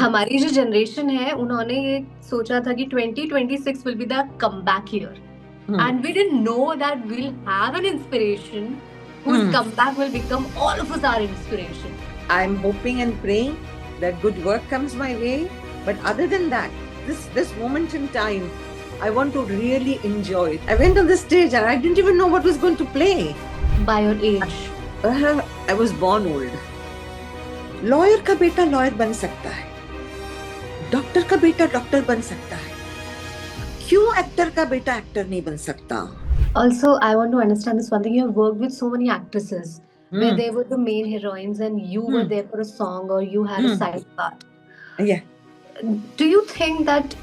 हमारी जो जनरेशन है उन्होंने ये सोचा था कि 2026 will be the comeback year. And we didn't know that we'll have an inspiration whose comeback will become all of us our inspiration. I'm hoping and praying that good work comes my way. But other than that, this moment in time, I want to really enjoy it. I went on the stage and I didn't even know what was going to play. By your age. I was born old. Lawyer का बेटा lawyer बन सकता है, doctor का बेटा doctor बन सकता है, क्यों एक्टर का बेटा एक्टर नहीं बन सकता? Also, I want to understand this one thing. You have worked with so many actresses where they were the main heroines and you were there for a song or you had a side part. Yeah. Do you think that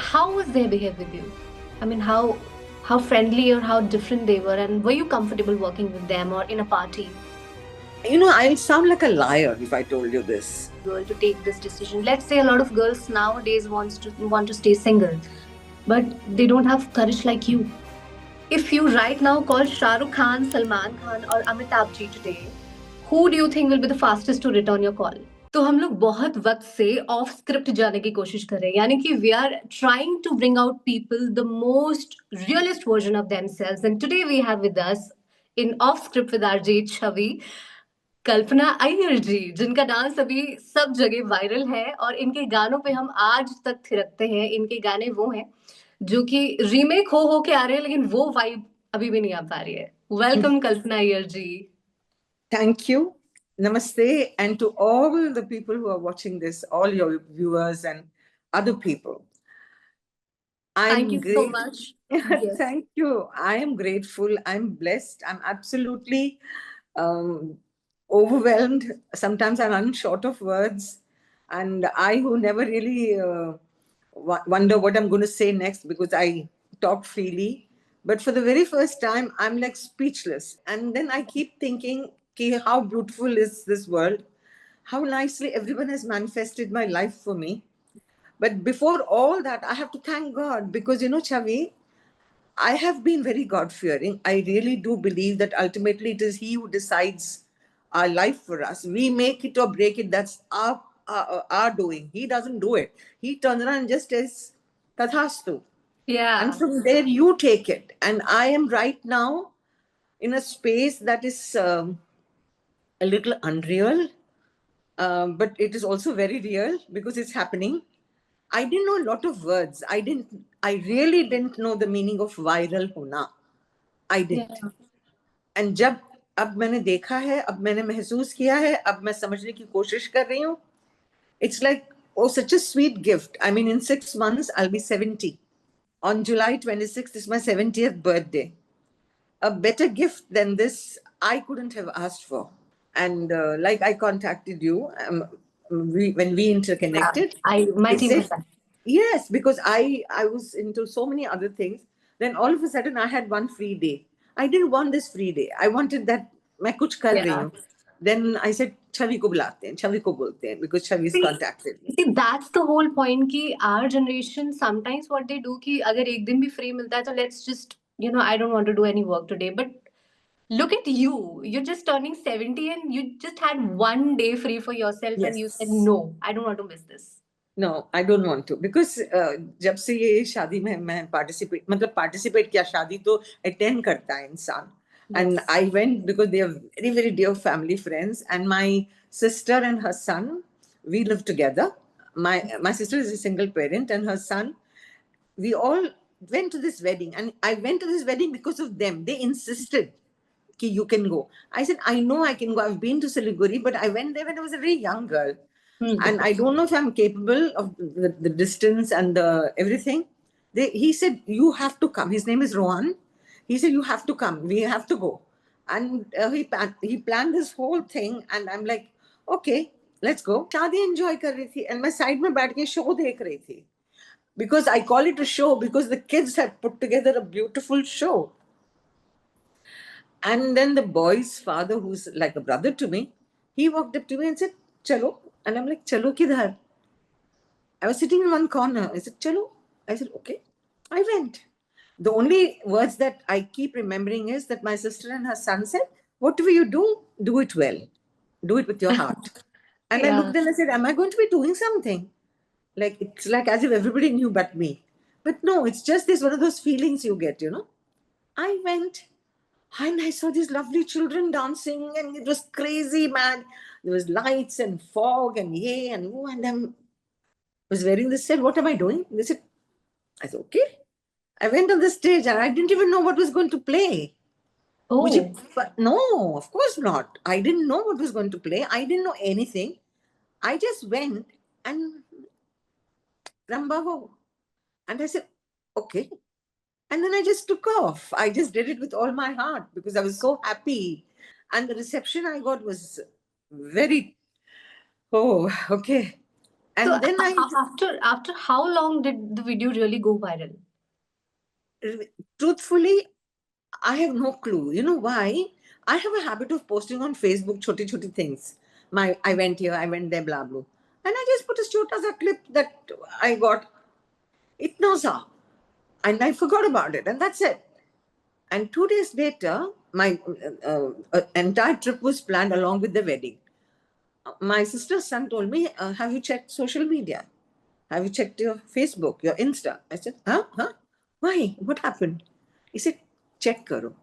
how was their behavior with you? I mean, how friendly or how different they were, and were you comfortable working with them or in a party? You know, I'll sound like a liar if I told you this. Girl to take this decision. Let's say a lot of girls nowadays want to stay single, but they don't have courage like you. If you right now call Shah Rukh Khan, Salman Khan or Amitabh Ji today, who do you think will be the fastest to return your call? तो हम लोग बहुत वक्त से of script जाने की कोशिश कर रहे हैं, यानी कि we are trying to bring out people the most realist version of themselves, and today we have with us in of script with RJ Chhavi Kalpana Iyer ji, जिनका डांस अभी सब जगह वायरल है और इनके गानों पे हम आज तक थिरकते हैं. इनके गाने वो हैं जो कि रीमेक हो के आ रहे हैं, लेकिन वो वाइब अभी भी नहीं आ पा रही है. Welcome Kalpana Iyer ji. Thank you. Namaste. And to all the people who are watching this, all your viewers and other people. Thank you so much. Yes. Thank you. I am grateful. I'm blessed. I'm absolutely overwhelmed. Sometimes I run short of words. And I who never really wonder what I'm going to say next because I talk freely. But for the very first time, I'm like speechless. And then I keep thinking, how beautiful is this world? How nicely everyone has manifested my life for me. But before all that, I have to thank God because, you know, Chavi, I have been very God-fearing. I really do believe that ultimately it is He who decides our life for us. We make it or break it. That's our doing. He doesn't do it. He turns around and just says, Tathastu. Yeah. And from there, you take it. And I am right now in a space that is a little unreal, but it is also very real because it's happening. I didn't know a lot of words. I really didn't know the meaning of viral hona. I didn't. Yeah. And जब अब मैंने देखा है, अब मैंने महसूस किया है, अब मैं समझने की कोशिश कर रही हूँ. It's like, oh, such a sweet gift. I mean, in 6 months, I'll be 70. On July 26th is my 70th birthday. A better gift than this, I couldn't have asked for. And like I contacted you when we interconnected. Yeah, my team was that. Yes, because I was into so many other things. Then all of a sudden, I had one free day. I didn't want this free day. I wanted that मैं कुछ कर रही हूँ. Then I said, छवि को बुलाते हैं, छवि को बोलते हैं, because छवि's contacted me. See, that's the whole point कि our generation sometimes what they do कि अगर एक दिन भी free मिलता है तो let's just, you know, I don't want to do any work today. But look at you. You're just turning 70 and you just had one day free for yourself. Yes. And you said, no, I don't want to miss this. No, I don't want to because जब से ये शादी में मैं participate किया, शादी तो attend करता है इंसान. Yes. And I went because they are very, very dear family friends. And my sister and her son, we live together. My sister is a single parent and her son, we all went to this wedding. And I went to this wedding because of them. They insisted that you can go. I said, I know I can go. I've been to Siliguri, but I went there when I was a very young girl. And I don't know if I'm capable of the distance and the everything. He said, you have to come. His name is Rohan. He said, you have to come. We have to go. And he planned this whole thing. And I'm like, okay, let's go. शादी enjoy कर रही थी. And मैं side में बैठ के show देख रही थी. Because I call it a show because the kids had put together a beautiful show. And then the boy's father, who's like a brother to me, he walked up to me and said, Chalo. And I'm like, Chalo kidhar? I was sitting in one corner. I said, Chalo. I said, okay. I went. The only words that I keep remembering is that my sister and her son said, whatever you do it well. Do it with your heart. And I looked and I said, am I going to be doing something? Like it's like as if everybody knew but me. But no, it's just this one of those feelings you get, you know. I went and I saw these lovely children dancing, and it was crazy, man. There was lights and fog and yay and woo, and I was wearing this. Said, "What am I doing?" They said, "I said, okay." I went on the stage and I didn't even know what was going to play. Oh, But no, of course not. I didn't know what was going to play. I didn't know anything. I just went and Rambaho. And I said, okay. And then I just took off. I just did it with all my heart because I was so happy. And the reception I got was very, oh, okay. so And then after how long did the video really go viral? truthfully, I have no clue. You know why? I have a habit of posting on Facebook choti choti things. I went here, I went there, blah blah. And I just put a short as a clip that I got. It knows how. And I forgot about it. And that's it. And 2 days later, my entire trip was planned along with the wedding. My sister's son told me, have you checked social media? Have you checked your Facebook, your Insta? I said, huh? Huh? Why? What happened? He said, check karo.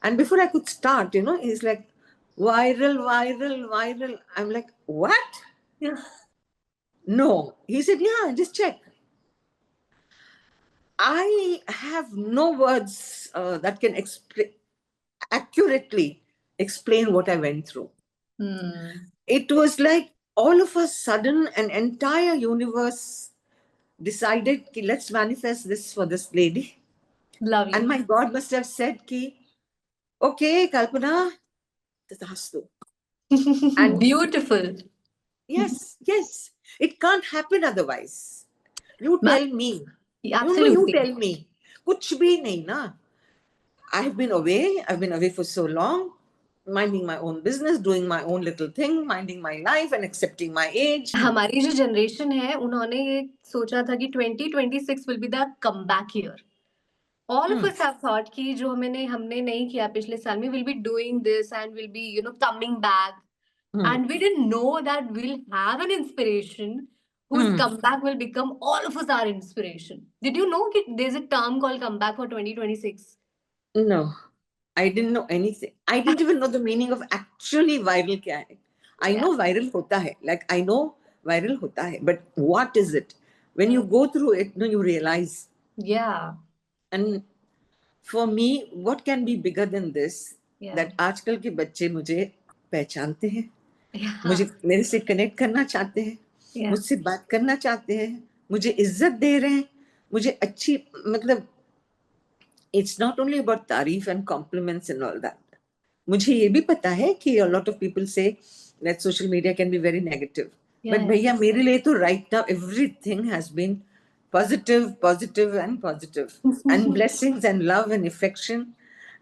And before I could start, you know, he's like, viral, viral, viral. I'm like, what? Yeah. No. He said, yeah, just check. I have no words that can accurately explain what I went through. It was like all of a sudden an entire universe decided, ki, let's manifest this for this lady. Lovely. And my God must have said, ki, okay, Kalpana, tatastu. And Beautiful. yes, yes, it can't happen otherwise. You Ma- tell me. You Absolutely. tell me. Kuch bhi nahi na. I've been away for so long, minding my own business, doing my own little thing, minding my life and accepting my age. हमारी जो generation है उन्होंने ये सोचा था कि 2026 will be the comeback year. All of us have thought कि जो हमने नहीं किया पिछले साल में, we'll be doing this and we'll be coming back. And we didn't know that we'll have an inspiration whose comeback will become all of us our inspiration. Did you know that there's a term called comeback for 2026? No, I didn't know anything. I didn't even know the meaning of actually viral kya hai. I know viral hota hai. Like I know viral hota hai. But what is it? When you go through it, you realize. Yeah. And for me, what can be bigger than this? Yeah. That आजकल के बच्चे मुझे पहचानते हैं, Yeah. मुझे मेरे से connect करना चाहते हैं, Yeah. मुझसे बात करना चाहते हैं, मुझे इज्जत दे रहे हैं, मुझे अच्छी मतलब it's not only about तारीफ and compliments and all that. मुझे ये भी पता है कि a lot of people say that social media can be very negative. Yeah, But भैया मेरे लिए तो right now everything has been positive, positive and positive. And blessings and love and affection.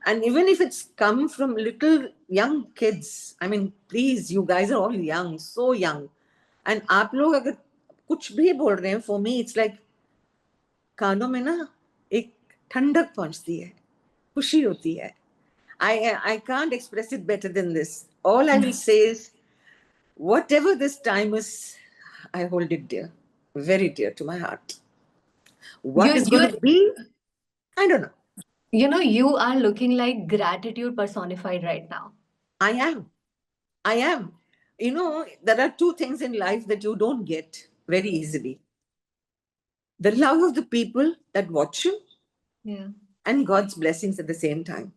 And even if it's come from little young kids, I mean, please, you guys are all young, so young. And आप लोग अगर कुछ भी बोल रहे हैं, for me, it's like कानों में ना एक ठंडक पहुंचती है, खुशी होती है. I can't express it better than this. All I will say is, whatever this time is, I hold it dear, very dear to my heart. What is going to be, I don't know. You are looking like gratitude personified right now. I am. I am. There are two things in life that you don't get very easily: the love of the people that watch you, Yeah. and God's blessings at the same time.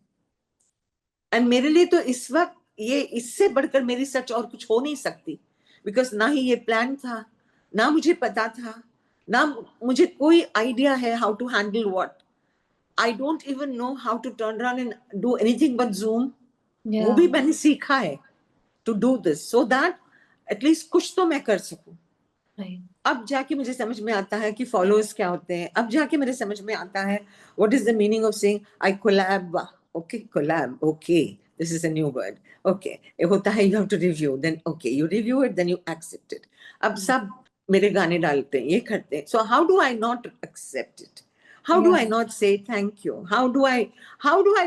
And मेरे लिए तो इस वक्त ये इससे बढ़कर मेरी सच और कुछ हो नहीं सकती, बिकॉज ना ही ये प्लान था, ना मुझे पता था, ना मुझे कोई आइडिया है how to handle what. I don't even know how to turn around and do anything but zoom. वो भी मैंने सीखा है to do this so that at least कुछ तो मैं कर सकूं. अब जाके मुझे समझ में आता है कि फॉलोअर्स क्या होते हैं. अब जाके मुझे समझ में आता है what is the meaning of saying I collab. Okay, collab, okay, this is a new word. Okay, होता है you have to review, then okay, you review it, then you accept it. अब सब मेरे गाने डालते हैं, ये करते हैं. So how do I not accept it? How do I not say thank you? How do I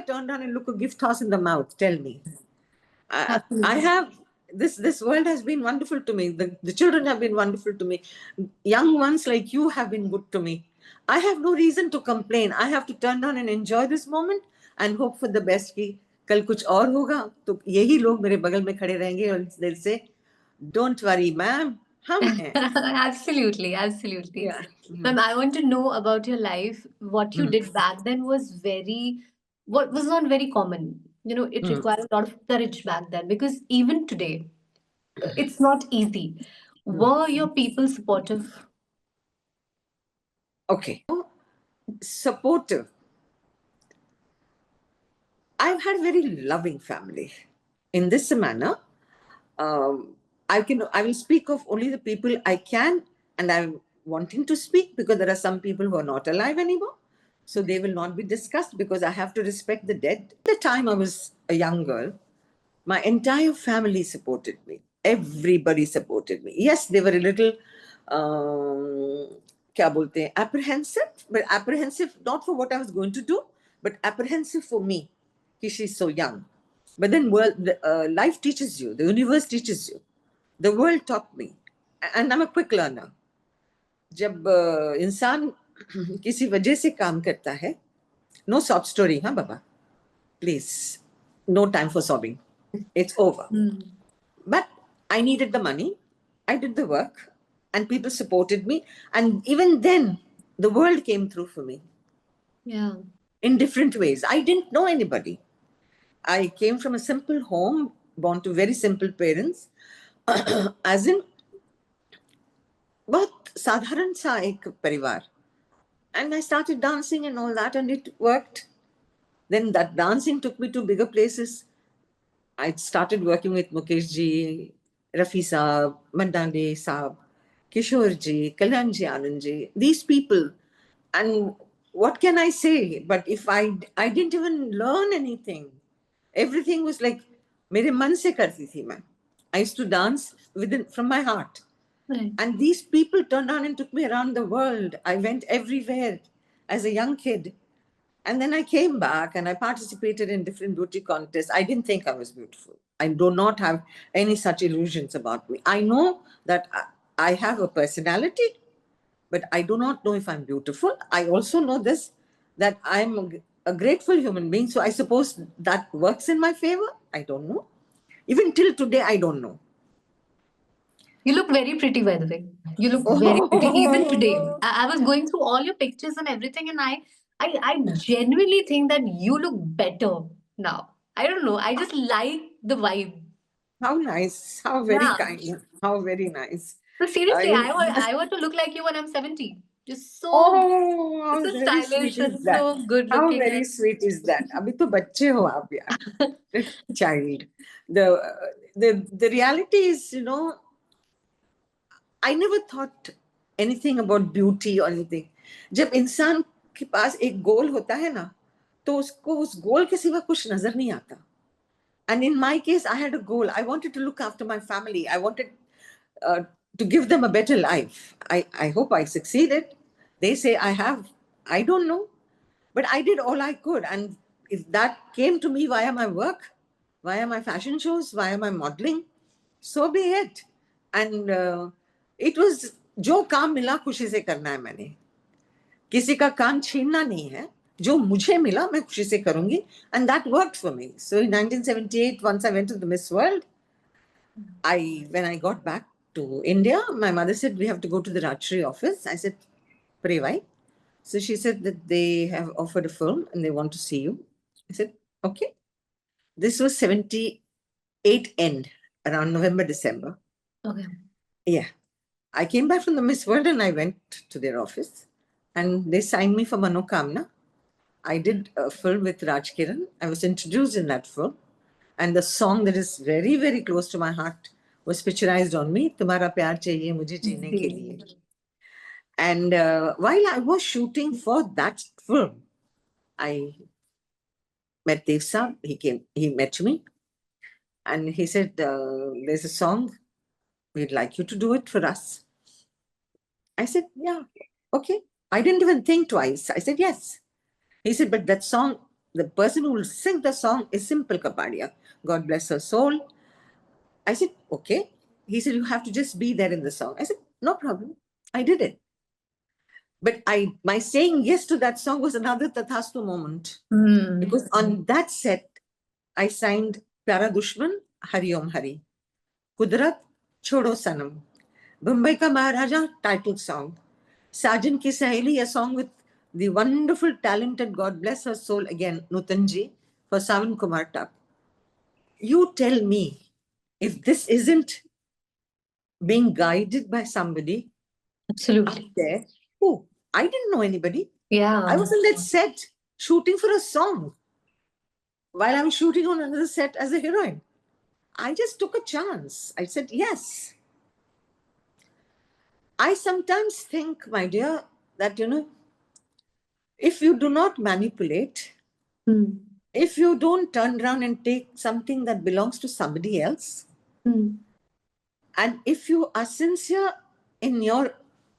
turn around and look a gift horse in the mouth? Tell me. I have this world has been wonderful to me. The children have been wonderful to me. Young ones like you have been good to me. I have no reason to complain. I have to turn on and enjoy this moment and hope for the best कि कल कुछ और होगा तो यही लोग मेरे बगल में खड़े रहेंगे और they'll say, don't worry, ma'am, हम हैं. Absolutely, absolutely. Yeah. Ma'am, I want to know about your life. What you Mm. did back then was what was not very common. You know, it Mm. required a lot of courage back then because even today, it's not easy. Mm. Were your people supportive? Okay. Supportive. I've had a very loving family. In this manner, I will speak of only the people I can, and I'm wanting to speak because there are some people who are not alive anymore. So they will not be discussed because I have to respect the dead. The time I was a young girl, my entire family supported me. Everybody supported me. Yes, they were a little क्या बोलते हैं, apprehensive, but apprehensive not for what I was going to do, but apprehensive for me. She's so young. But then life teaches you, the universe teaches you. The world taught me. And I'm a quick learner. जब इंसान किसी वजह से काम करता है, no sob story, हाँ बाबा, please, no time for sobbing. It's over. But I needed the money. I did the work, and people supported me. And even then, the world came through for me. Yeah. In different ways. I didn't know anybody. I came from a simple home, born to very simple parents, as in बहुत साधारण सा एक परिवार. And I started dancing and all that, and it worked. Then that dancing took me to bigger places. I started working with Mukesh ji, Rafi Saab, Mandande Saab, Kishore ji, Kalyan ji, Anand ji, these people. And what can I say? But if I didn't even learn anything. Everything was like, मेरे मन से करती थी मैं. I used to dance from my heart. Right. And these people turned on and took me around the world. I went everywhere as a young kid. And then I came back and I participated in different beauty contests. I didn't think I was beautiful. I do not have any such illusions about me. I know that I have a personality, but I do not know if I'm beautiful. I also know this, that I'm a grateful human being. So I suppose that works in my favor. I don't know. Even till today, I don't know. You look very pretty, by the way. You look very pretty. Even today, I was going through all your pictures and everything, and I genuinely think that you look better now. I don't know. I just like the vibe. How nice. How very Yeah. kind. How very nice. So seriously, You- I want to look like you when I'm 70. Just Oh, how so very sweet stylish is and that? so good How looking. very And sweet is that? अभी तो बच्चे हो आप यार. Child. The reality is, I never thought anything about beauty or anything. जब इंसान के पास एक गोल होता है ना, तो उसको उस गोल के सिवा कुछ नजर नहीं आता. And in my case, I had a goal. I wanted to look after my family. I wanted to give them a better life. I hope I succeeded. They say I have. I don't know. But I did all I could. And if that came to me via my work, via my fashion shows, via my modeling, so be it. And it was जो काम मिला खुशी से करना है मैंने. किसी का काम छीनना नहीं है. जो मुझे मिला मैं खुशी से करूंगी. And that worked for me. So in 1978, once I went to the Miss World, when I got back to India, my mother said, we have to go to the Rajshri office. I said, pray why? So she said that they have offered a film and they want to see you. I said, okay. This was 78 end, around November, December. okay. Yeah. I came back from the Miss World and I went to their office and they signed me for Manokamna. I did a film with Raj Kiran. I was introduced in that film. And the song that is very, very close to my heart was picturized on me, Tumhara Pyar Chahiye Mujhe Jeene Ke Liye. And while I was shooting for that film, I met Dev Saab. He met me and he said, there's a song, we'd like you to do it for us. I said, yeah, okay. I didn't even think twice. I said, yes. He said, but that song, the person who will sing the song is Simple Kapadia. God bless her soul. I said, okay. He said, you have to just be there in the song. I said, no problem. I did it. But my saying yes to that song was another Tathastu moment. Because on that set, I signed Pyara Dushman, Hari Om Hari. Kudrat, Chodo Sanam. Mumbai Ka Maharaja, title song. Sajan Ki Saheli, a song with the wonderful, talented, God bless her soul again, Nutanji, for Savan Kumar Tak. You tell me, if this isn't being guided by somebody up Absolutely. there, who? I didn't know anybody. Yeah. I was on that set shooting for a song while I was shooting on another set as a heroine. I just took a chance. I said yes. I sometimes think, my dear, that, if you do not manipulate, if you don't turn around and take something that belongs to somebody else, and if you are sincere in your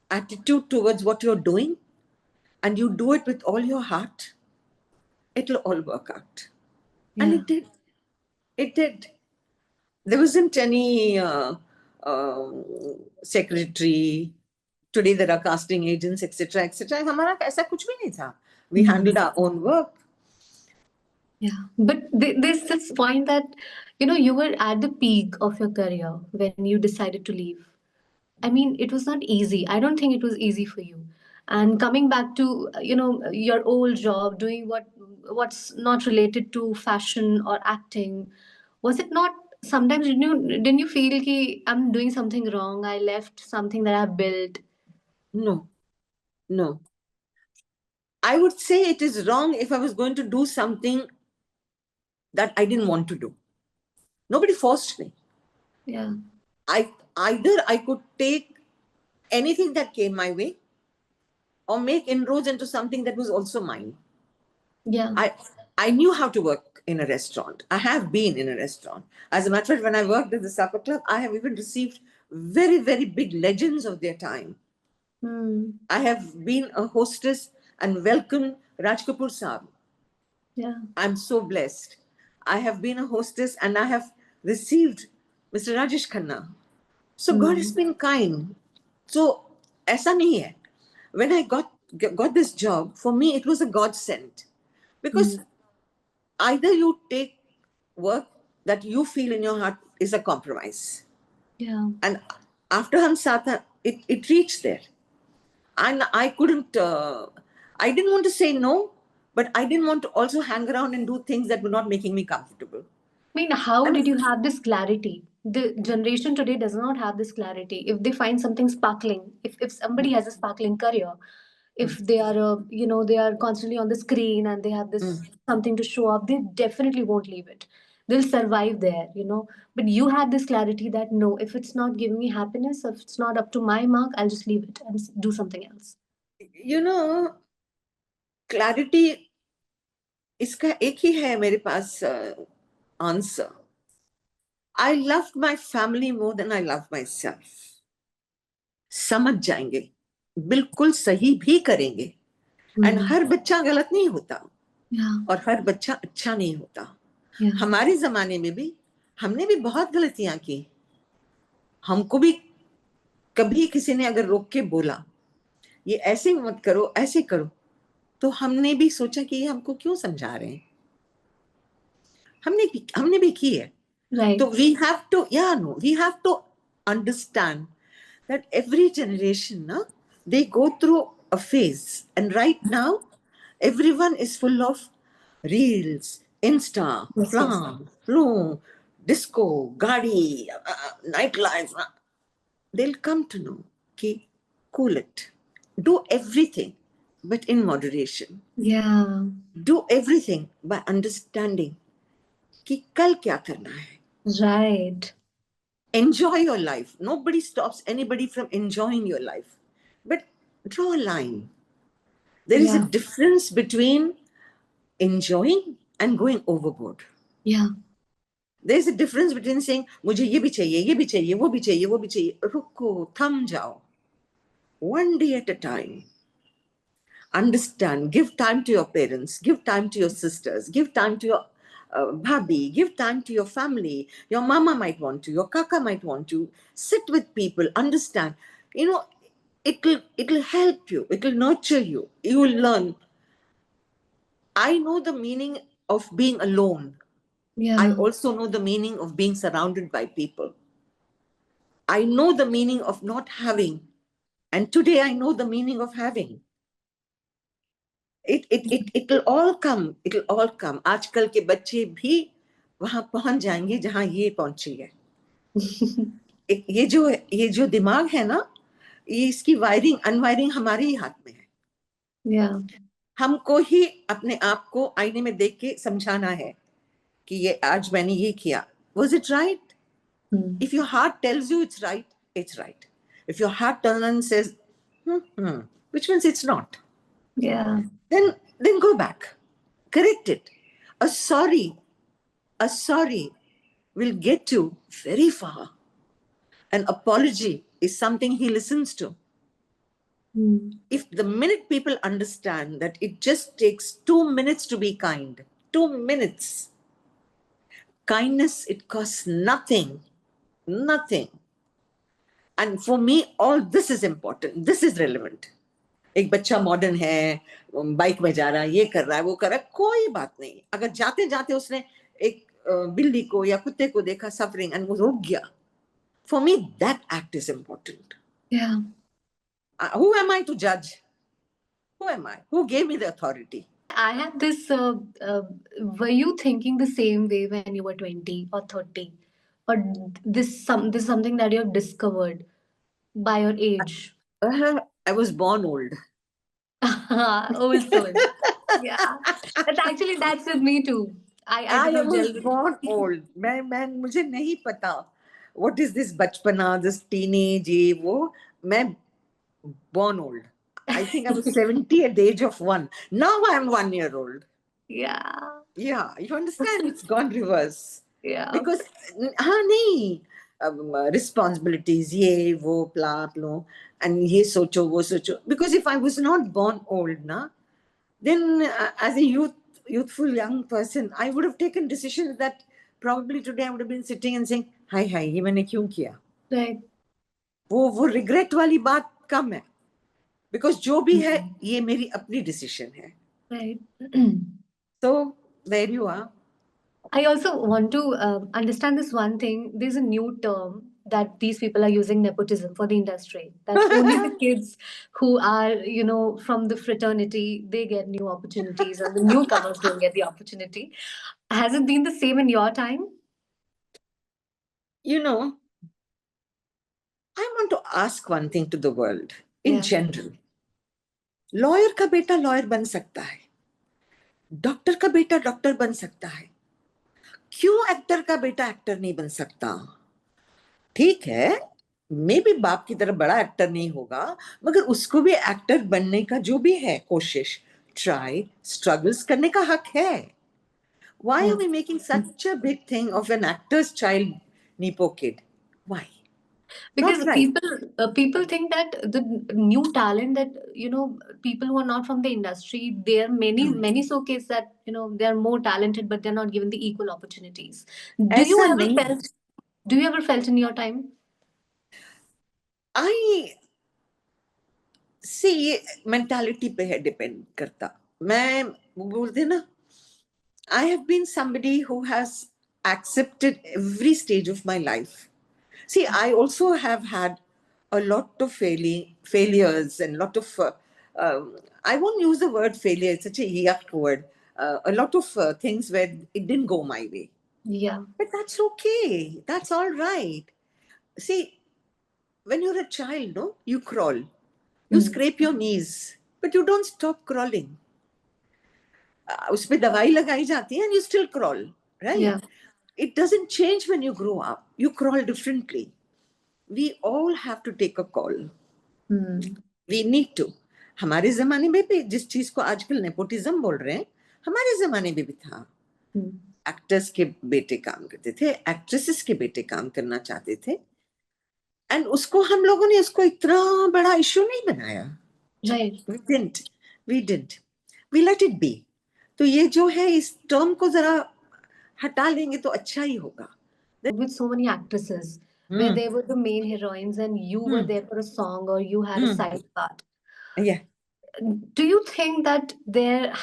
attitude towards what you're doing, and you do it with all your heart, it'll all work out. Yeah. And it did. It did. There wasn't any secretary. Today there are casting agents, etc., etc. हमारा ऐसा कुछ भी नहीं था. We handled our own work. Yeah, but there's this point that you were at the peak of your career when you decided to leave. I mean, it was not easy. I don't think it was easy for you. And coming back to your old job, doing what's not related to fashion or acting, was it not sometimes didn't you feel ki I'm doing something wrong? I left something that I've built. No, no. I would say it is wrong if I was going to do something that I didn't want to do. Nobody forced me. Yeah. Either I could take anything that came my way or make inroads into something that was also mine. Yeah. I knew how to work in a restaurant. I have been in a restaurant. As a matter of fact, when I worked at the Supper Club, I have even received very, very big legends of their time. I have been a hostess and welcomed Raj Kapoor Saab. Yeah. I'm so blessed. I have been a hostess and I have received Mr. Rajesh Khanna. So God has been kind. So, aisa nahi hai. When I got this job, for me, it was a godsend. Because either you take work that you feel in your heart is a compromise. Yeah. And after Hamsata, it reached there. And I couldn't, I didn't want to say no, but I didn't want to also hang around and do things that were not making me comfortable. I mean, how did you have this clarity? The generation today does not have this clarity. If they find something sparkling, if somebody has a sparkling career, if they are they are constantly on the screen and they have this something to show up, they definitely won't leave it. They'll survive there. But you had this clarity that no, if it's not giving me happiness, if it's not up to my mark, I'll just leave it and do something else. Clarity, इसका एक ही है मेरे पास answer. I loved my family more than I love myself. समझ जाएंगे, बिल्कुल सही भी करेंगे. एंड हर बच्चा गलत नहीं होता. और हर बच्चा अच्छा नहीं होता. हमारे जमाने में भी हमने भी बहुत गलतियां की. हमको भी कभी किसी ने अगर रोक के बोला ये ऐसे मत करो, ऐसे करो, तो हमने भी सोचा कि ये हमको क्यों समझा रहे हैं. हमने भी की है. Right. So we have to understand that every generation, they go through a phase. And right now, everyone is full of reels, Insta, Flow, disco, Gadi, nightlife. They'll come to know, cool it. Do everything, but in moderation. Yeah. Do everything by understanding कि कल क्या करना है. Right. Enjoy your life. Nobody stops anybody from enjoying your life. But draw a line. There is a difference between enjoying and going overboard. Yeah. There is a difference between saying, मुझे ये भी चाहिए, ये भी चाहिए, वो भी चाहिए, वो भी चाहिए. रुको, थम जाओ. One day at a time. Understand. Give time to your parents. Give time to your sisters. Give time to your bhabhi, give time to your family. Your mama might want to, your kaka might want to. Sit with people, understand. You know, it'll help you. It'll nurture you. You will learn. I know the meaning of being alone. I Yeah. also know the meaning of being surrounded by people. I know the meaning of not having. And today I know the meaning of having. It'll all come. It'll all come. आजकल के बच्चे भी वहां पहुंच जाएंगे जहां ये पहुंची है. ये जो दिमाग है ना, ये इसकी वायरिंग अनवायरिंग हमारे ही हाथ में है. Yeah. हमको ही अपने आप को आईने में देख के समझाना है कि ये आज मैंने ये किया. Was it right? If your heart tells you it's right, it's right. If your heart turns and says, which means it's not, Yeah. then go back, correct it. A sorry will get you very far. An apology is something he listens to. If the minute people understand that it just takes 2 minutes to be kind, 2 minutes, kindness, it costs nothing. And for me, all this is important. This is relevant. एक बच्चा modern है, bike में जा रहा है, ये कर रहा है, वो कर रहा है, कोई बात नहीं. अगर जाते जाते उसने एक बिल्ली को या कुत्ते को देखा सफरिंग एंड वो रुक गया, for me that act is important. Yeah. Who am I to judge? Who am I? Who gave me the authority? I have this. Were you thinking the same way when you were 20 or 30, or this is something that you have discovered by your age? I was born old. Old soul. Yeah, that's with me too. I I do not was gel. born old. मैं मुझे नहीं पता. What is this बचपना, this teenage ये वो. मैं born old. I think I was 70 at the age of 1. Now I'm 1 year old. Yeah. Yeah, you understand? It's gone reverse. Yeah. Because हाँ नहीं, responsibilities ये वो blah blah and ये सोचो वो सोचो. Because if I was not born old ना, then as a youthful young person, I would have taken decisions that probably today I would have been sitting and saying, हाय ये मैंने क्यों किया? Right. वो regret वाली बात कम है. Because जो भी है ये मेरी अपनी decision है. Right. So there you are. I also want to understand this one thing. There's a new term that these people are using, nepotism, for the industry. That only the kids who are, from the fraternity, they get new opportunities, and the newcomers don't get the opportunity. Has it been the same in your time? You know, I want to ask one thing to the world in general. Lawyer का बेटा lawyer बन सकता है, doctor का बेटा doctor बन सकता है, क्यों एक्टर का बेटा एक्टर नहीं बन सकता? ठीक है, मे भी बाप की तरह बड़ा एक्टर नहीं होगा, मगर उसको भी एक्टर बनने का जो भी है कोशिश, ट्राई, स्ट्रगल्स करने का हक है. Why are we making such a big thing of an actor's child Nepo kid? Why? Because right. people think that the new talent, that people who are not from the industry, there are many showcase that they are more talented, but they're not given the equal opportunities. Do you ऐसा ever नहीं. felt do you ever felt in your time? I see, ये mentality पे है depend करता. मैं बोलते ना, I have been somebody who has accepted every stage of my life. See, I also have had a lot of failures and lot of I won't use the word failure, it's such a yuck word. A lot of things where it didn't go my way. Yeah. But that's okay. That's all right. See, when you're a child, no, you crawl. You scrape your knees, but you don't stop crawling. उस पे दवाई लगाई जाती है and you still crawl, right? Yeah. It doesn't change when you grow up. You crawl differently. We all have to take a call. We need to. हमारे जमाने में भी जिस चीज को आजकल नेपोटिज्म बोल रहे हैं, हमारे जमाने में भी था. एक्टर्स के बेटे काम करते थे, एक्ट्रेसेस के बेटे काम करना चाहते थे, एंड उसको हम लोगों ने उसको इतना बड़ा इश्यू नहीं बनाया. Right. We didn't. We let it be. तो ये जो है, इस टर्म को जरा हटा लेंगे तो अच्छा ही होगा. With so many actresses where Hmm. they were the main heroines and you were Hmm. there for a song or you had a Hmm. side part. Yeah. Do you think that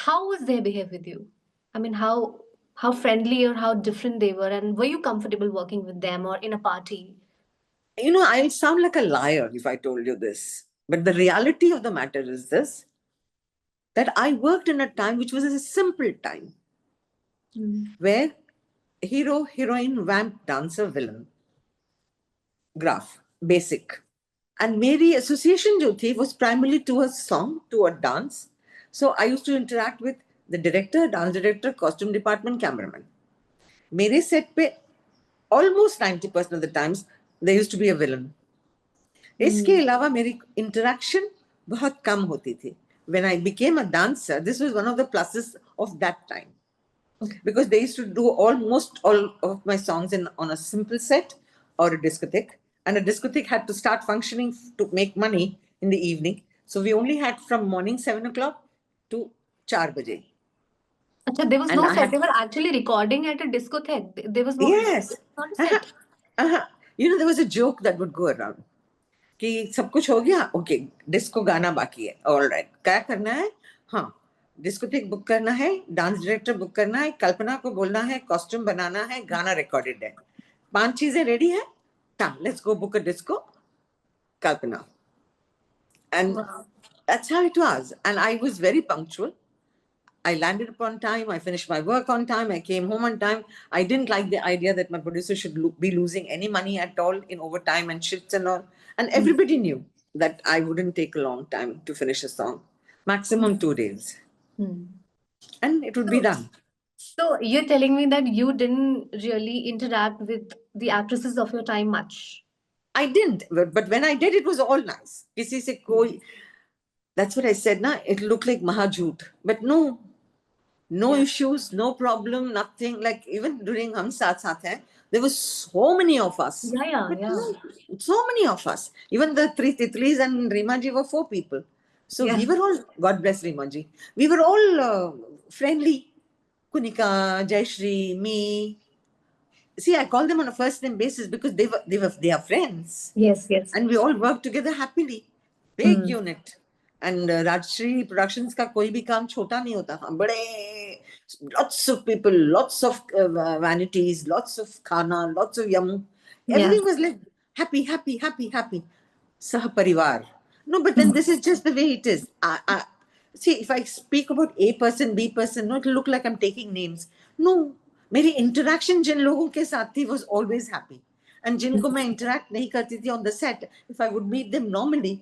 how was their behavior with you? I mean, how friendly or how different they were, and were you comfortable working with them or in a party? I'll sound like a liar if I told you this. But the reality of the matter is this, that I worked in a time which was a simple time where hero, heroine, vamp, dancer, villain, graph, basic. And मेरी association जो थी was primarily to a song, to a dance. So I used to interact with the director, dance director, costume department, cameraman. मेरे set पे almost 90% of the times there used to be a villain. इसके अलावा मेरी interaction बहुत कम होती थी. When I became a dancer, this was one of the pluses of that time. Okay. Because they used to do almost all of my songs on a simple set or a discotheque. And a discotheque had to start functioning to make money in the evening. So we only had from morning 7 o'clock to 4 baje. Achha, there was And no I set. had, They were actually recording at a discotheque. There was no. yes. Not a set. There was a joke that would go around. कि सब कुछ हो गया, okay, disco गाना बाकी है, alright, क्या करना है, हाँ, डिस्कोथेक बुक करना है, डांस डायरेक्टर बुक करना है, कल्पना को बोलना है, कॉस्ट्यूम बनाना है, गाना रिकॉर्डेड है, 5 चीजें रेडी है, let's go book a disco, Kalpana. And Wow. that's how it was. And I was very punctual. I landed upon time. I finished my work on time. I came home on time. I didn't like the idea that my producer should be losing any money at all in overtime and shifts and all. And everybody knew that I wouldn't take a long time to finish a song, maximum 2 days. And it would be done. So you're telling me that you didn't really interact with the actresses of your time much. I didn't, but when I did, it was all nice. Kisi se koi, that's what I said, na, it looked like Mahajhoot. But no, no issues, no problem, nothing. Like even during Hum Saath Saath Hain, there were so many of us. But no, so many of us. Even the three Titlis and Rima ji were 4 people. So we were all, God bless Rima ji, we were all friendly. Kunika, Jayashri, me. See, I call them on a first name basis because they are friends. Yes, yes. And we all work together happily. Big unit. And Rajshri Productions का कोई भी काम छोटा नहीं होता था. बड़े, lots of people, lots of vanities, lots of khana, lots of yum. Everything was like happy, happy, happy, happy. Sah parivar. No, but then this is just the way it is. See, if I speak about A person, B person, no, it'll look like I'm taking names. No, मेरी interaction जिन लोगों के साथ थी was always happy. And जिनको मैं interact नहीं करती थी on the set, if I would meet them normally,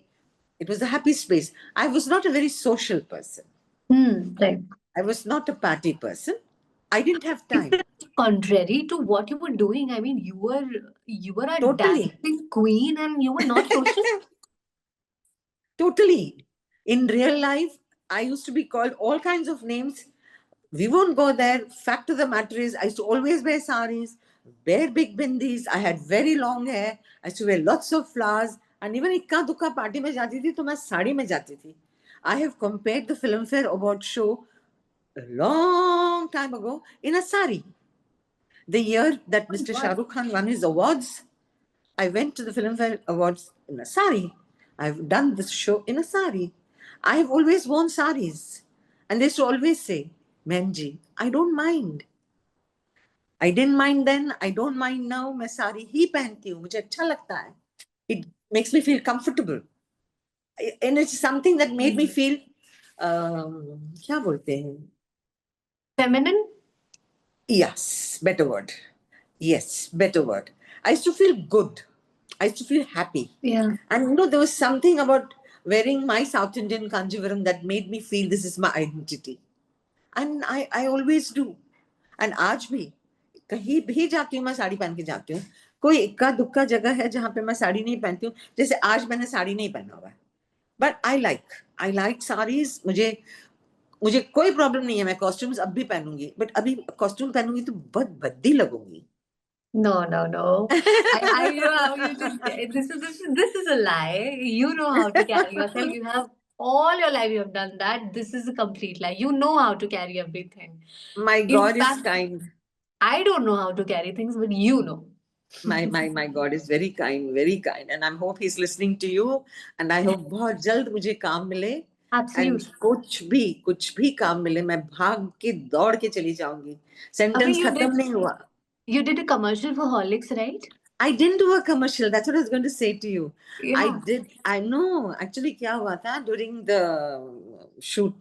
it was a happy space. I was not a very social person. Right. I was not a party person. I didn't have time. Contrary to what you were doing, I mean, you were a Totally. dancing queen and you were not social. Totally. In real life, I used to be called all kinds of names. We won't go there. Fact of the matter is, I used to always wear saris, wear big bindis. I had very long hair. I used to wear lots of flowers. And even ikka dukka party mein jati thi, to main sari mein jati thi. I have compared the Filmfare Award show a long time ago in a sari. The year that Mr. Shah Rukh Khan won his awards, I went to the Filmfare Awards in a sari. I've done this show in a sari. I have always worn saris. And they used to always say, Menji, I don't mind. I didn't mind then, I don't mind now. मैं साड़ी ही पहनती हूँ, मुझे अच्छा लगता है. It makes me feel comfortable. And it's something that made me feel, क्या बोलते हैं? Feminine? Yes, better word. Yes, better word. I used to feel good. I used to feel happy. Yeah. And there was something about wearing my South Indian Kanjivaram that made me feel this is my identity. And I always do. And आज भी कहीं भी जाती हूँ मैं साड़ी पहन के जाती हूँ. कोई इक्का दुक्का जगह है जहाँ पे मैं साड़ी नहीं पहनती हूँ. जैसे आज मैंने साड़ी नहीं पहना हुआ है. But I like sarees. मुझे कोई प्रॉब्लम नहीं है. मैं कॉस्ट्यूम्स अब भी पहनूंगी. बट अभी कॉस्ट्यूम पहनूंगी तो बहुत भद्दी लगूंगी. No. I know how you just. This is a lie. You know how to carry yourself. You have all your life. You have done that. This is a complete lie. You know how to carry everything. My In God is fact, kind. I don't know how to carry things, but you know. My God is very kind, and I hope he's listening to you. And I hope बहुत जल्द मुझे काम मिले, and Absolutely. कुछ भी काम मिले, मैं भाग के दौड़ के चली जाऊंगी. Sentence You खत्म नहीं हुआ. did a commercial for Horlicks, right? I didn't do a commercial. That's what I was going to say to you. I Yeah. did. I know. Actually, क्या हुआ था during the shoot.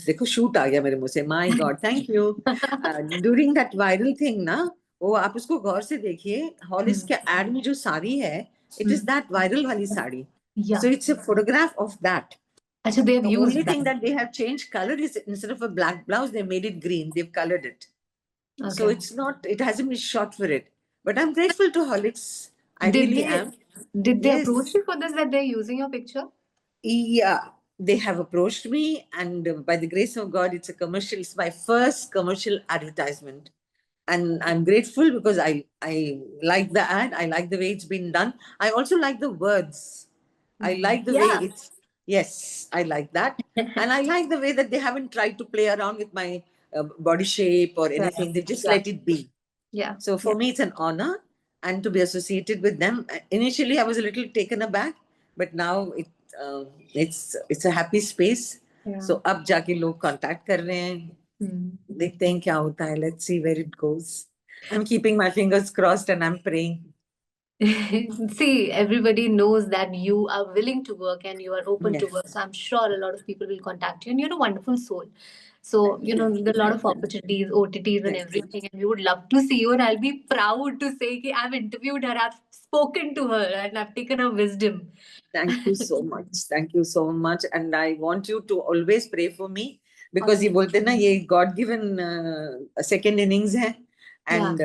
देखो shoot आ गया मेरे मुंह से. My God, thank you. During that viral thing ना, वो आप उसको गौर से देखिए. Hollis के ad में जो साड़ी है, it is that viral वाली sari. Yeah. So it's a photograph of that. Actually, they have The used only that. thing that they have changed color is instead of a black blouse, they made it green. They've colored it. So Okay. it's not. It hasn't been shot for it. But I'm grateful to Horlicks. I Did really they am. did they Yes. approach you for this, that they're using your picture? Yeah, they have approached me, and by the grace of God, it's a commercial. It's my first commercial advertisement, and I'm grateful because I like the ad. I like the way it's been done. I also like the words. I like the way Yeah. it's. Yes, I like that, and I like the way that they haven't tried to play around with my body shape or anything. They just Yeah. let it be. Yeah. So for me, it's an honor, and to be associated with them. Initially, I was a little taken aback, but now it's a happy space. Yeah. So अब जाके लोग contact कर रहे हैं, देखते हैं क्या होता है. Let's see where it goes. I'm keeping my fingers crossed and I'm praying. See, everybody knows that you are willing to work and you are open to Yes. work. So I'm sure a lot of people will contact you, and you're a wonderful soul. So, there are a lot of opportunities, OTTs, and everything, and we would love to see you. And I'll be proud to say that I've interviewed her, I've spoken to her, and I've taken her wisdom. Thank you so much. Thank you so much. And I want you to always pray for me because ये बोलते हैं ना ये God given second innings है. And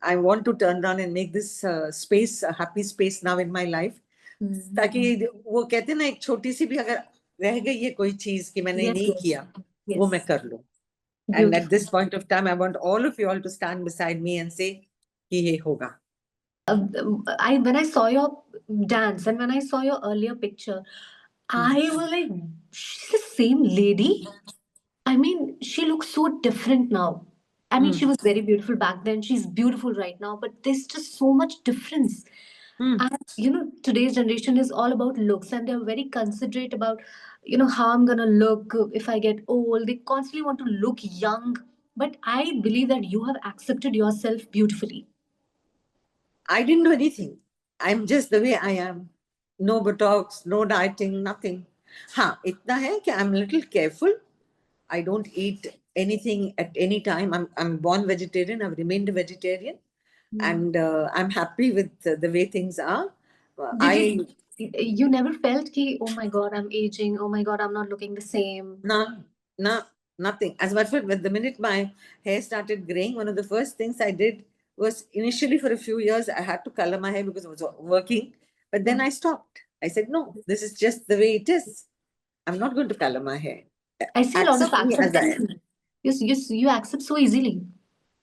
I want to turn around and make this space a happy space now in my life. ताकि वो कहते हैं ना एक छोटी सी भी अगर रह गई है कोई चीज कि मैंने नहीं किया वो मैं कर लूं. And at this point of time, I want all of you all to stand beside me and say कि ये होगा. When I saw your dance and when I saw your earlier picture, I was like, she's the same lady. I mean, she looks so different now. I mean, she was very beautiful back then. She's beautiful right now, but there's just so much difference. And today's generation is all about looks, and they're very considerate about, how I'm gonna look if I get old. They constantly want to look young. But I believe that you have accepted yourself beautifully. I didn't do anything. I'm just the way I am. No Botox, no dieting, nothing. हाँ इतना है कि I'm a little careful. I don't eat anything at any time. I'm born vegetarian. I've remained a vegetarian, and I'm happy with the way things are. You never felt ki, oh my God, I'm aging. Oh my God, I'm not looking the same. No, nothing. As a matter of fact, the minute my hair started graying, one of the first things I did was initially for a few years I had to color my hair because it was working, but then I stopped. I said, no, this is just the way it is. I'm not going to color my hair. I see a lot of Accept me as I am. acceptance. You accept so easily.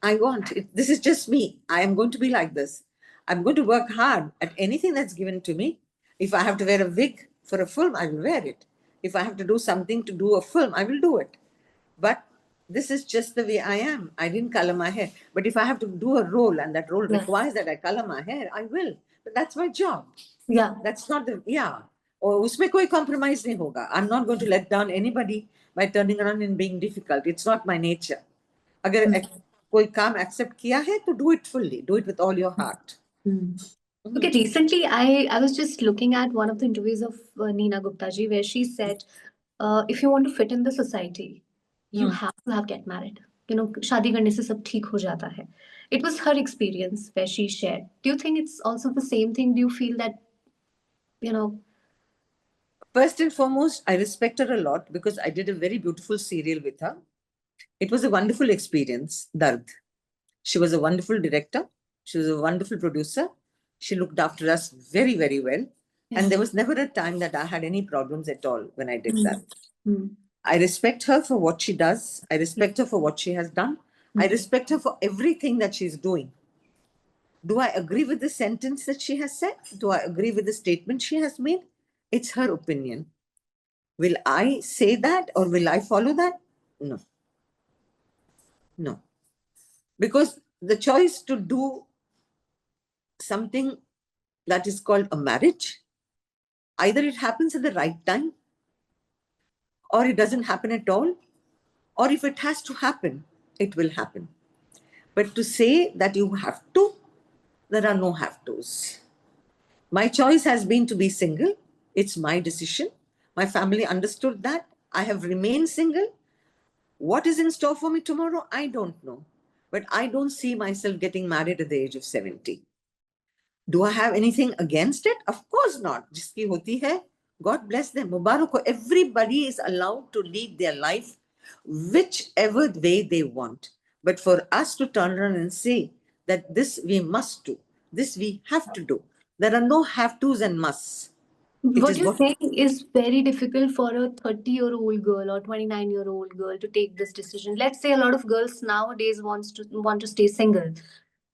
I want it. This is just me. I am going to be like this. I'm going to work hard at anything that's given to me. If I have to wear a wig for a film, I will wear it. If I have to do something to do a film, I will do it. But this is just the way I am. I didn't color my hair. But if I have to do a role and that role requires that I color my hair, I will. But that's my job. Yeah. That's not the, yeah. और उसमें कोई compromise नहीं होगा. I'm not going to let down anybody by turning around and being difficult. It's not my nature. अगर कोई काम accept किया है तो do it fully. Do it with all your heart. Okay, recently I was just looking at one of the interviews of Neena Gupta ji where she said, if you want to fit in the society, you have to get married. शादी करने से सब ठीक हो जाता है. It was her experience where she shared. Do you think it's also the same thing? Do you feel that, First and foremost, I respect her a lot because I did a very beautiful serial with her. It was a wonderful experience, Dard. She was a wonderful director. She was a wonderful producer. She looked after us very, very well. Yeah. And there was never a time that I had any problems at all when I did that. I respect her for what she does. I respect her for what she has done. I respect her for everything that she's doing. Do I agree with the sentence that she has said? Do I agree with the statement she has made? It's her opinion. Will I say that or will I follow that? No. No. Because the choice to do something that is called a marriage. Either it happens at the right time, or it doesn't happen at all, or if it has to happen, it will happen. But to say that you have to, there are no have tos. My choice has been to be single. It's my decision. My family understood that. I have remained single. What is in store for me tomorrow? I don't know. But I don't see myself getting married at the age of 70. Do I have anything against it? Of course not. Jiski hoti hai, God bless them. Mubarak ho. Everybody is allowed to lead their life whichever way they want. But for us to turn around and say that this we must do, this we have to do, there are no have tos and musts. It What is you're what saying is very difficult for a 30-year-old girl or 29-year-old girl to take this decision. Let's say a lot of girls nowadays want to stay single,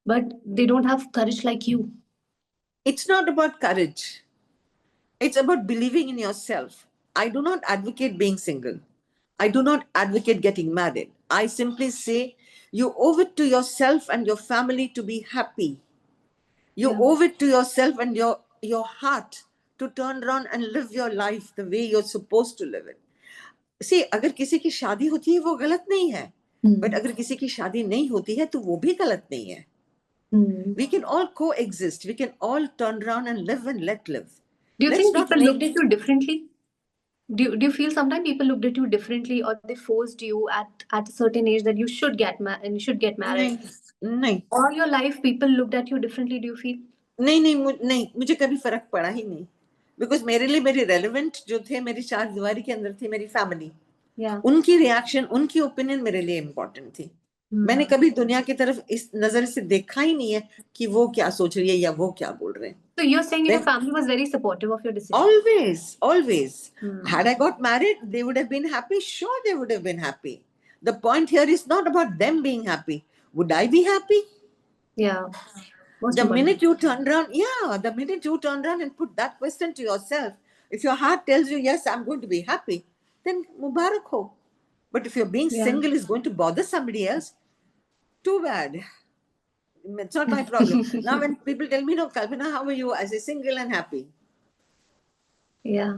but they don't have courage like you. it's not about courage. It's about believing in yourself. I do not advocate being single. I do not advocate getting married. I simply say you owe it to yourself and your family to be happy. You Yeah. owe it to yourself and your heart to turn around and live your life the way you're supposed to live it. See, अगर किसी की शादी होती है वो गलत नहीं है, but अगर किसी की शादी नहीं होती है तो वो भी गलत नहीं है. We can all coexist. We can all turn around and live and let live. Do you Let's think not people make looked at you differently? Do you feel sometimes people looked at you differently, or they forced you at a certain age that you should and you should get married? नहीं नहीं All your life, people looked at you differently. Do you feel? नहीं मुझे कभी फर्क पड़ा ही नहीं. Because मेरे लिए मेरे रेलिवेंट जो थे मेरी चार दीवारी के अंदर थी मेरी फैमिली. Yeah. उनकी रिएक्शन उनकी ओपिनियन मेरे लिए इम्पोर्टेंट थी. मैंने कभी दुनिया की तरफ इस नजर से देखा ही नहीं है कि वो क्या सोच रही है या वो क्या बोल रहे हैं. So you're saying your family was very supportive of your decision? Always. Had I got married, they would have been happy. Sure, they would have been happy. The point here is not about them being happy. Would I be happy? Yeah. The minute you turn around and put that question to yourself, if your heart tells you, yes, I'm going to be happy, then Mubarak ho. But if you're being single is going to bother somebody else, too bad. It's not my problem. Now when people tell me, no, Kalpana, how are you? I say single and happy. Yeah.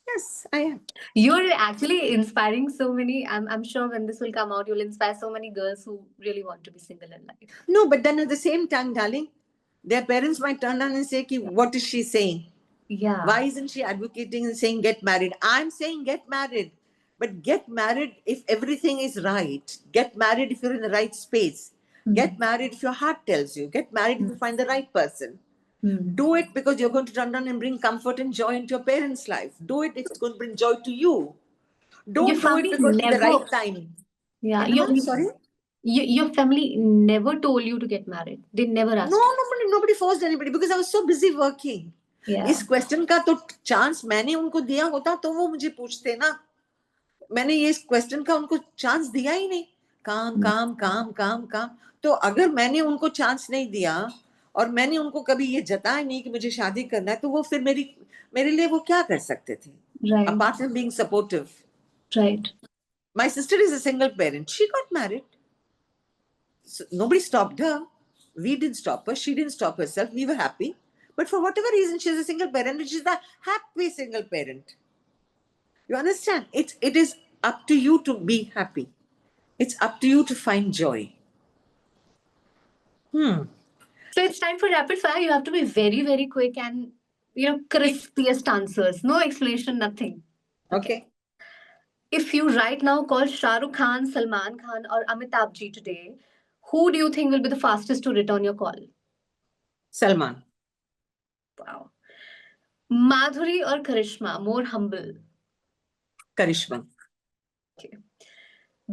Yes, I am. You're actually inspiring so many. I'm sure when this will come out, you'll inspire so many girls who really want to be single in life. No, but then at the same time, darling, their parents might turn around and say, what is she saying? Yeah. Why isn't she advocating and saying get married? I'm saying get married. But get married if everything is right. Get married if you're in the right space. Get married if your heart tells you. Get married if you find the right person. Do it because you're going to turn around and bring comfort and joy into your parents' life. Do it if it's going to bring joy to you. Don't Your do it family because it's the never. right time. Yeah. Sorry? Your family never told you to get married. They never asked. No, nobody forced anybody because I was so busy working. Yeah. इस question का तो chance मैंने उनको दिया होता तो वो मुझे पूछते ना. मैंने ये इस क्वेश्चन का उनको चांस दिया ही नहीं. काम काम काम काम काम. तो अगर मैंने उनको चांस नहीं दिया और मैंने उनको कभी ये जताया नहीं कि मुझे शादी करना है तो वो फिर मेरे लिए वो क्या कर सकते थे? Right. Apart from being supportive. Right. My sister is a single parent. She got married. So nobody stopped her. We didn't stop her. She didn't stop herself. We were happy. But for whatever reason, she's a single parent, and she's a happy single parent. You understand? It is up to you to be happy. It's up to you to find joy. So it's time for rapid fire. You have to be very, very quick and crispiest answers. No explanation, nothing. Okay. If you right now call Shah Rukh Khan, Salman Khan, or Amitabh Ji today, who do you think will be the fastest to return your call? Salman. Wow. Madhuri or Karishma, more humble? Karishma. Okay.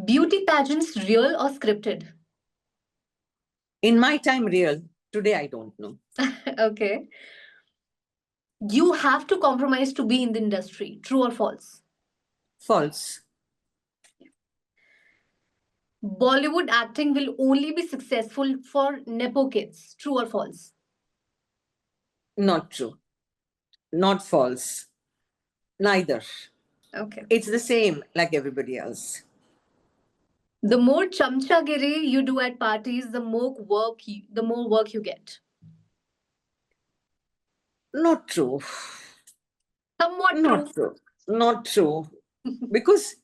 Beauty pageants, real or scripted? In my time, real. Today, I don't know. Okay. You have to compromise to be in the industry. True or false? False. Bollywood acting will only be successful for Nepo kids. True or false? Not true. Not false. Neither. Okay. It's the same like everybody else. The more chamchagiri you do at parties, the more work you get. Not true. Somewhat true. Not true. Not true. Because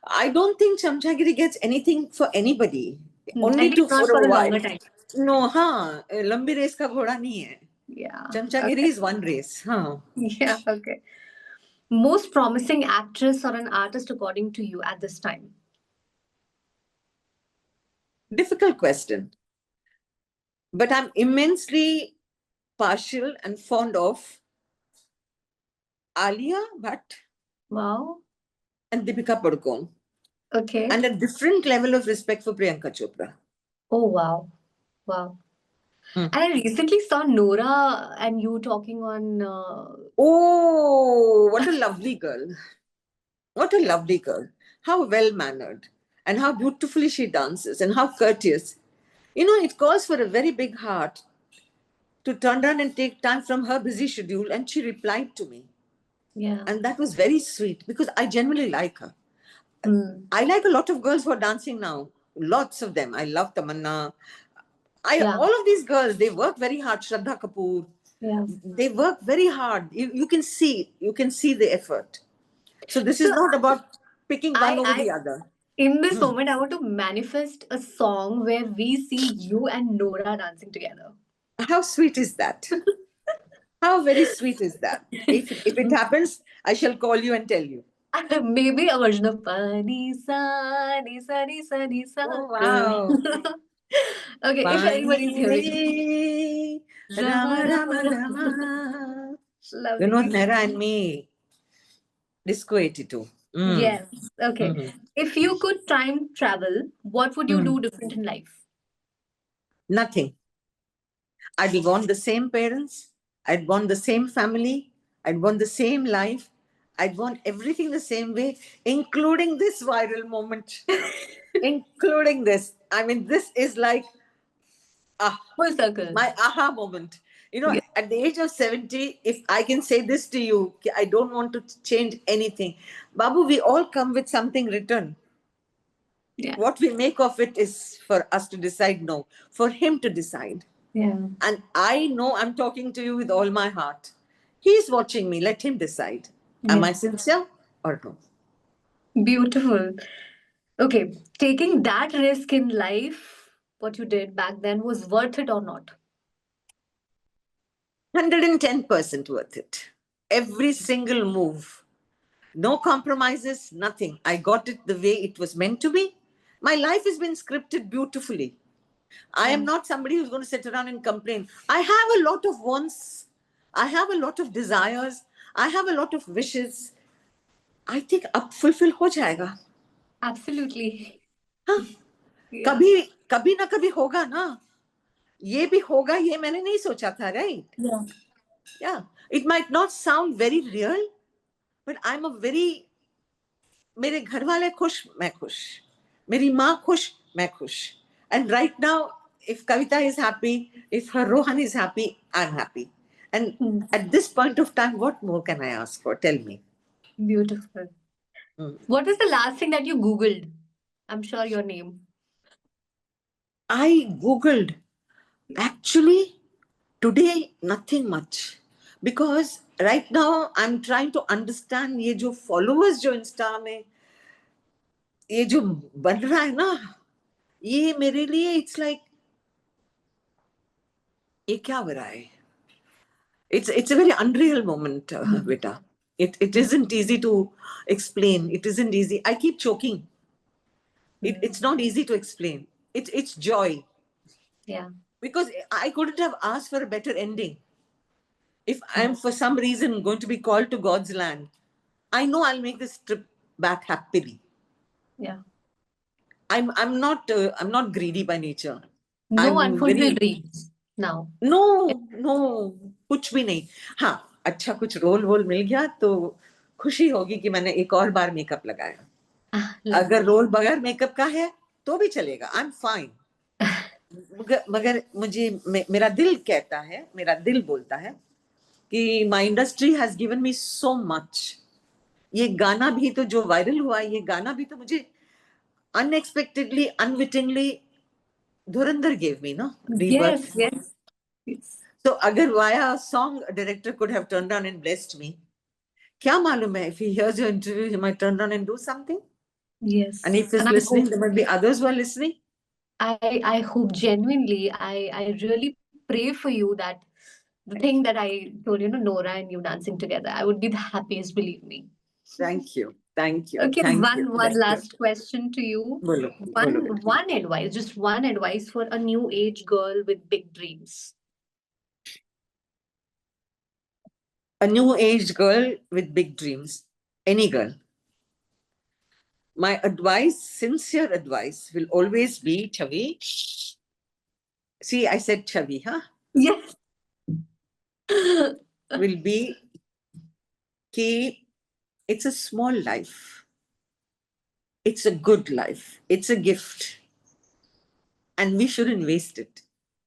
I don't think Chamchagiri gets anything for anybody. At Only least to not for for a a longer while. time. No, हाँ, लंबी race का घोड़ा नहीं है. Yeah. Chamchagiri Okay. is one race. हाँ. Yeah. Okay. Most promising actress or an artist according to you at this time? Difficult question. But I'm immensely partial and fond of Alia Bhatt Wow. and Deepika Padukone. Okay. And a different level of respect for Priyanka Chopra. Oh wow. Wow. Hmm. And I recently saw Nora and you talking on. Oh, what a lovely girl. What a lovely girl. How well mannered. And how beautifully she dances and how courteous. You know, it calls for a very big heart to turn around and take time from her busy schedule. And she replied to me. Yeah. And that was very sweet because I genuinely like her. Hmm. I like a lot of girls who are dancing now. Lots of them. I love Tamanna. Yeah. All of these girls, they work very hard. Shraddha Kapoor. Yeah. They work very hard. You can see the effort. So this is So not about picking one over I the other. in this Hmm. moment I want to manifest a song where we see you and Nora dancing together. How sweet is that? How very sweet is that? If it happens, I shall call you and tell you. Maybe a version of Pani Sa Ni Sa Ni Sa Ni Sa. Oh wow. Okay, if anybody's Pani hearing. re, Rama Rama Rama Rama Rama. Rama. You know, Lovely. Nera and me, Disco 82. Mm. Yes. Okay. Mhm. If you could time travel, what would you Mm. do different in life? Nothing. I'd want the same parents. I'd want the same family. I'd want the same life. I'd want everything the same way, including this viral moment. Including this. I mean, this is like Full circle. my aha moment. You know, Yeah. at the age of 70, if I can say this to you, I don't want to change anything. Babu, we all come with something written. Yeah. What we make of it is for us to decide, no, for him to decide. Yeah. And I know I'm talking to you with all my heart. He's watching me. Let him decide. Am Yeah. I sincere or no? Beautiful. Okay. Taking that risk in life, what you did back then, was worth it or not? 110% worth it. Every single move. No compromises, nothing. I got it the way it was meant to be. My life has been scripted beautifully. I am not somebody who's going to sit around and complain. I have a lot of wants. I have a lot of desires. I have a lot of wishes. I think अब fulfill हो जाएगा. Absolutely. हाँ, Yeah. कभी कभी ना कभी होगा ना. ये भी होगा, ये मैंने नहीं सोचा था, right? Yeah. Yeah. It might not sound very real, but I'm a very मेरे घर वाले खुश, मैं खुश. मेरी माँ खुश, मैं खुश. And right now, if Kavita is happy, if her Rohan is happy, I'm happy. And at this point of time, what more can I ask for? Tell me. Beautiful. Hmm. What is the last thing that you Googled? I'm sure your name. I Googled. Actually, today, nothing much. Because right now, I'm trying to understand ये जो followers जो Insta में ये जो बन रहा है ना, ये मेरे लिए it's like ये क्या हो रहा है? It's a very unreal moment, Vita. It isn't easy to explain. It isn't easy. I keep choking. It's not easy to explain. It's joy. Yeah. Because I couldn't have asked for a better ending. If I'm for some reason going to be called to God's land, I know I'll make this trip back happily. Yeah. I'm not greedy by nature. No I'm unfulfilled very dreams now. no कुछ भी नहीं. हाँ, अच्छा कुछ role मिल गया तो खुशी होगी कि मैंने एक और बार मेकअप लगाया. अगर रोल बगैर मेकअप का है तो भी चलेगा. I am fine. मगर मुझे मेरा दिल कहता है, मेरा दिल बोलता है कि my industry has given me so much. ये गाना भी तो जो वायरल हुआ, ये गाना भी तो मुझे unexpectedly, unwittingly, Dhurandhar gave me, no? Yes, Rebirth. yes, yes. So, agar via a song, a director could have turned on and blessed me. Kya malum hai, if he hears your interview, he might turn on and do something. And Yes. if he's And I listening, hope, there might be others who are listening. I hope genuinely, I really pray for you that the thing that I told, Nora and you dancing together, I would be the happiest, believe me. Thank you. Thank you. Okay, Thank you. one Thank you. last question to you. Bolo, bolo. One advice, just one advice for a new age girl with big dreams. A new age girl with big dreams. Any girl. My advice, sincere advice, will always be, Chavi. See, I said Chavi, huh? Yes. Will be ki it's a small life. It's a good life. It's a gift. And we shouldn't waste it.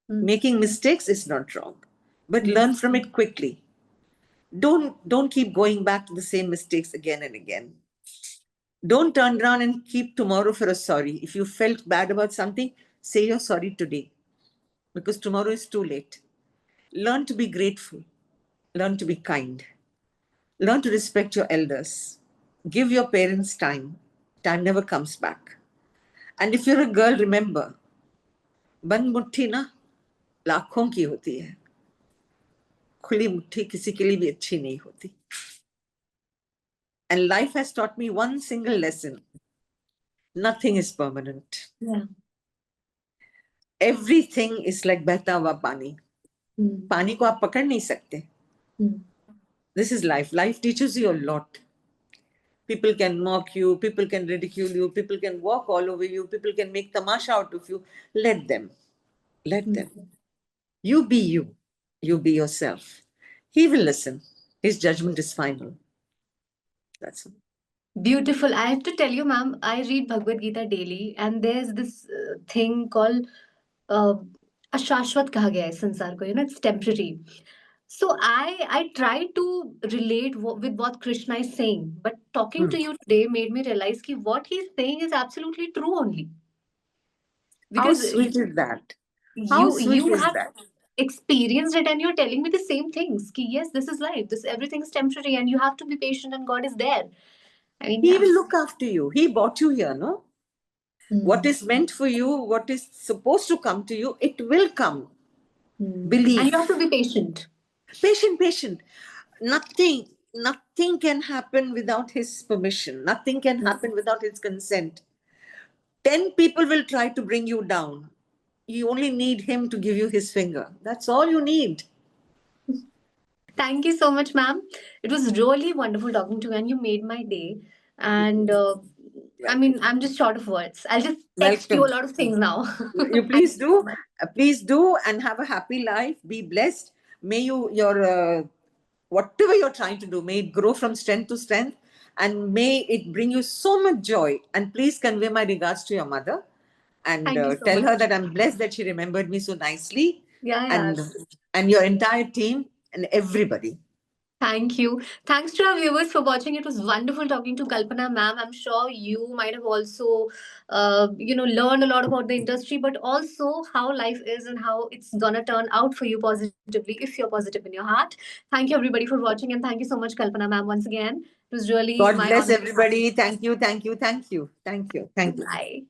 Making mistakes is not wrong, but learn from it quickly. Don't keep going back to the same mistakes again and again. Don't turn around and keep tomorrow for a sorry. If you felt bad about something, say you're sorry today, because tomorrow is too late. Learn to be grateful. Learn to be kind. Learn to respect your elders. Give your parents time. Time never comes back. And if you're a girl, remember, बंद मुट्ठी ना लाखों की होती है, खुली मुट्ठी किसी के लिए भी अच्छी नहीं होती. And life has taught me one single lesson. Nothing is permanent. Yeah. Everything is like बहता हुआ पानी. पानी को आप पकड़ नहीं सकते. This is life. Life teaches you a lot. People can mock you, people can ridicule you, people can walk all over you, people can make tamasha out of you. Let them. Let them. You be you. You be yourself. He will listen. His judgment is final. That's it. Beautiful. I have to tell you, ma'am, I read Bhagavad Gita daily, and there's this thing called uh, ashashvat kaha gaya hai sansar ko, it's temporary. So I try to relate with what Krishna is saying, but talking to you today made me realize that what he's saying is absolutely true only. How Because sweet is that? How sweet you is have that? experienced it and you're telling me the same things. Ki, yes, this is life. This everything is temporary and you have to be patient and God is there. I mean, He yeah. will look after you. He brought you here, no? What is meant for you, what is supposed to come to you, it will come. Believe. And you have to be patient. Patient. Nothing can happen without his permission. Nothing can happen without his consent. 10 people will try to bring you down. You only need him to give you his finger. That's all you need. Thank you so much, ma'am. It was really wonderful talking to you, and you made my day. And I mean, I'm just short of words. I'll just text you a Welcome. lot of things now. You please do. Please do, and have a happy life. Be blessed. May your whatever you're trying to do, may it grow from strength to strength, and may it bring you so much joy. And please convey my regards to your mother, and Thank you so tell her much. that I'm blessed that she remembered me so nicely, Yeah, and yeah. your entire team and everybody. Thank you. Thanks to our viewers for watching. It was wonderful talking to Kalpana ma'am. I'm sure you might have also, learned a lot about the industry, but also how life is and how it's gonna turn out for you positively if you're positive in your heart. Thank you everybody for watching, and thank you so much, Kalpana ma'am, once again. It was really God my bless honor. everybody. Thank you. Thank you. Thank you. Thank you. Thank you. Bye.